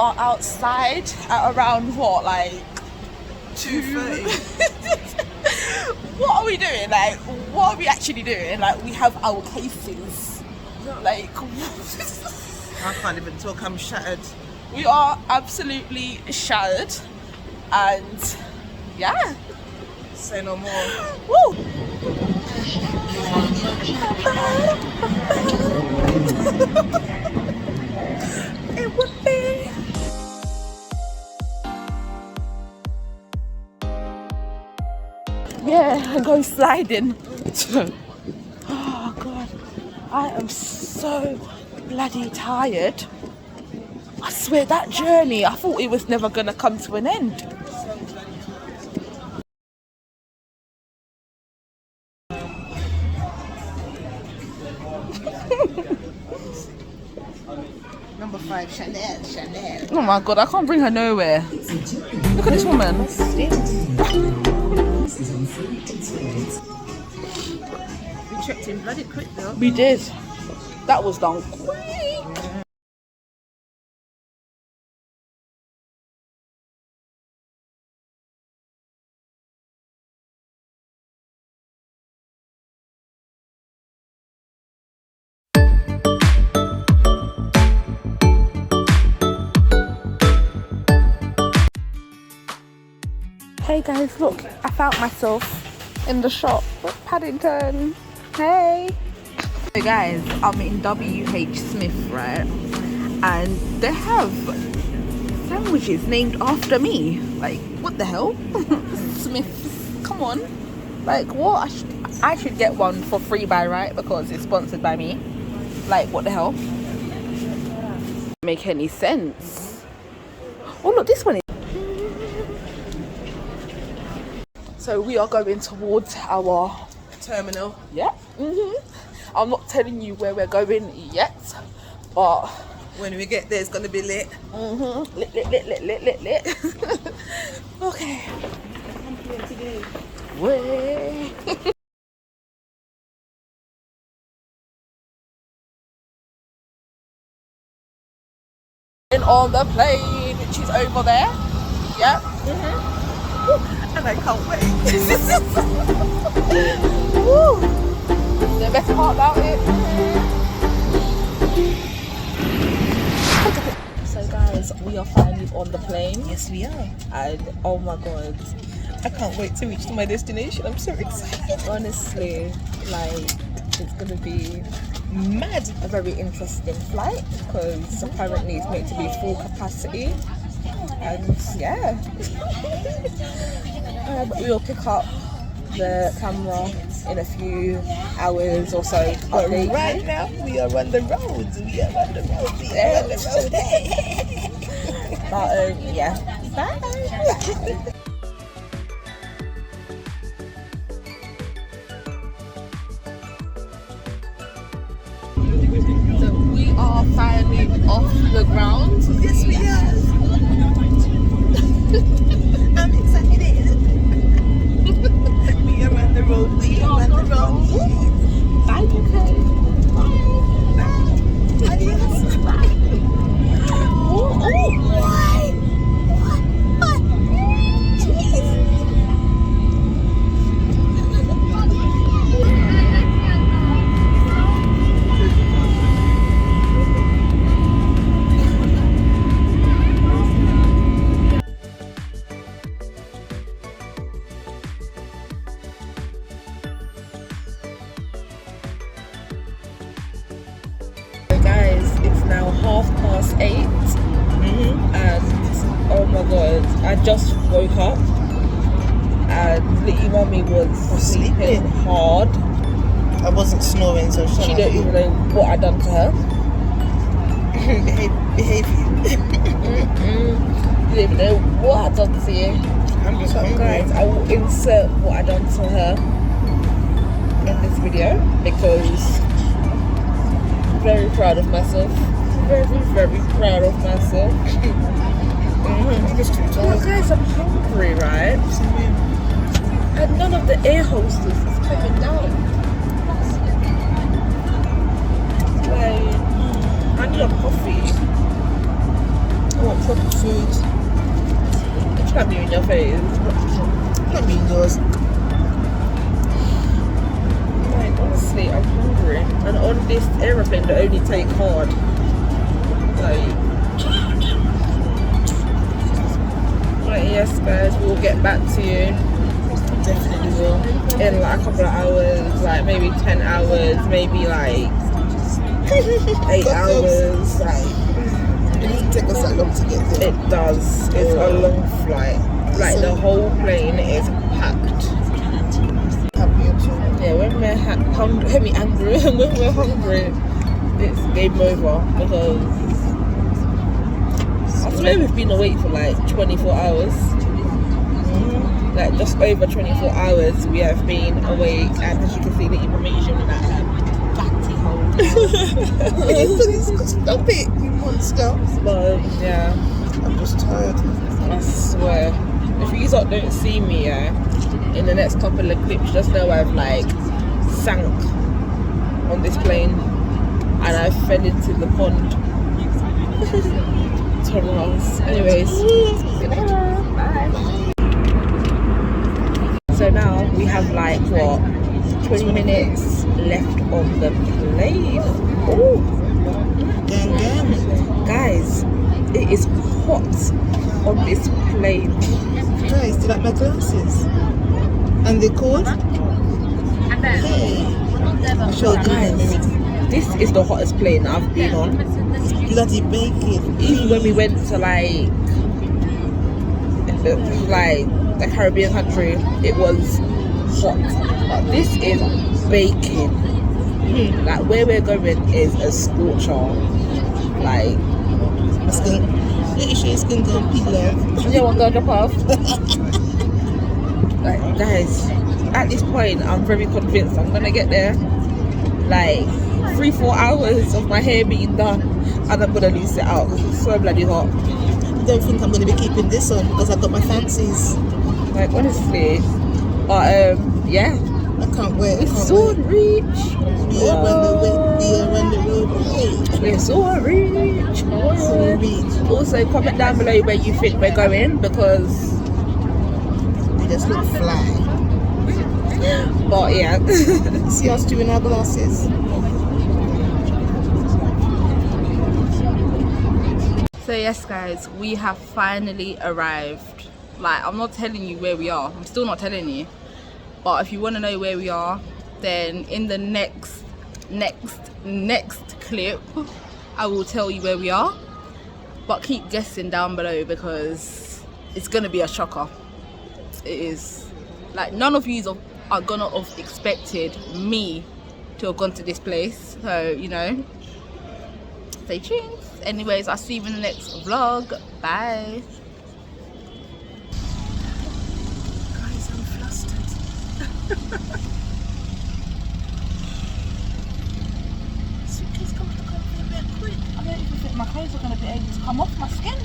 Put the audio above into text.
are outside at around what, like 2:30. What are we doing? Like, what are we actually doing? Like, we have our cases. Like, I can't even talk, I'm shattered. we are absolutely shattered. And yeah. Say no more. Woo! It would be. Yeah, and go sliding. Oh god, I am so bloody tired. I swear that journey, I thought it was never gonna come to an end. Number 5, Chanel. Oh my god, I can't bring her nowhere. Look at this woman. We checked in bloody quick though. We did. That was done quick. Hey guys, look, I found myself in the shop at Paddington. Hey! Hey guys, I'm in WH Smith, right? And they have sandwiches named after me. Like, what the hell? Smiths, come on. Like, what? I should get one for free by right because it's sponsored by me. Like, what the hell? Doesn't make any sense. Oh look, this one is. So we are going towards our Terminal. yeah. I'm not telling you where we're going yet, but When we get there, it's gonna be lit. lit. Okay. Way. And on the plane, which is over there. Yeah. And I can't wait. Woo. The best part about it. So guys, we are finally on the plane. Yes, we are. And oh my god, I can't wait to reach my destination. I'm so excited. honestly, like, it's gonna be Mad. a very interesting flight because apparently it's meant to be full capacity. And yeah. We'll pick up the camera in a few hours or so. But Update right you. now, we are on the roads. But yeah. Bye. So we are finally off the ground. Yes, we are. I'm excited. We are on the road. Bye, UK. Adios. Guys, it's now 8:30 and oh my god, I just woke up and Litty Mummy was sleeping hard. I wasn't snoring, so She don't even know what I done to her. behave you. She don't even know what I done to you. I'm just So hungry. guys, I will insert what I done to her in this video because I'm very proud of myself. Very proud of myself. I'm just too Oh tired. guys, I'm hungry, right? And none of the air hostess is coming down. Like, I need a coffee. I want proper food. It's not me in your face. Not me yours. Like, honestly, I'm hungry. And on this aeroplane, they only take hard. Like, but yes, guys, we'll get back to you. Definitely will. In like a couple of hours, like maybe 10 hours, maybe like 8 hours. Like, It doesn't take us that long to get there. it does. It's a long flight. Like the whole plane is packed. Happy at all. Yeah, when we're angry, when we're hungry, it's game over because I swear we've been awake for like 24 hours. Like just over 24 hours we have been awake, and as you can see, the information in that fatty hole. Stop it, you monster. But yeah, I'm just tired. I swear, if you lot don't see me in the next couple of clips, just know I've like sank on this plane and I fell into the pond. Tomorrow's. Anyways, bye. So now we have like what, 20 minutes left on the plane. Oh, Gang, gang. guys, it is hot on this plane. Guys, do you like my glasses? And they're called? Hey. So guys, this is the hottest plane I've been on. It's bloody bacon. Even when we went to like the Caribbean country, it was hot. But this is baking. Like where we're going is a scorcher. Like, My skin. Pretty sure your skin gonna peel off. you want to drop off? Like, guys, at this point, I'm very convinced I'm gonna get there. Like 3-4 hours of my hair being done, and I'm gonna lose it out because it's so bloody hot. I don't think I'm gonna be keeping this on because I've got my fancies. Like honestly, but yeah, I can't wait. I it's can't so wait. rich. We are on the road. Hey. It's so rich. So rich. Also, comment down below where you think we're going because, We just look fly. but yeah. See us doing our glasses. So yes guys, we have finally arrived. Like, I'm not telling you where we are, I'm still not telling you, but if you want to know where we are, then in the next clip I will tell you where we are. But keep guessing down below because it's gonna be a shocker. It is. Like, none of you are gonna have expected me to have gone to this place, so you know, stay tuned. Anyways, I'll see you in the next vlog. Bye. Guys, I'm flustered. Suitcase come to come a bit quick. I don't even think my clothes are gonna be able to come off my skin.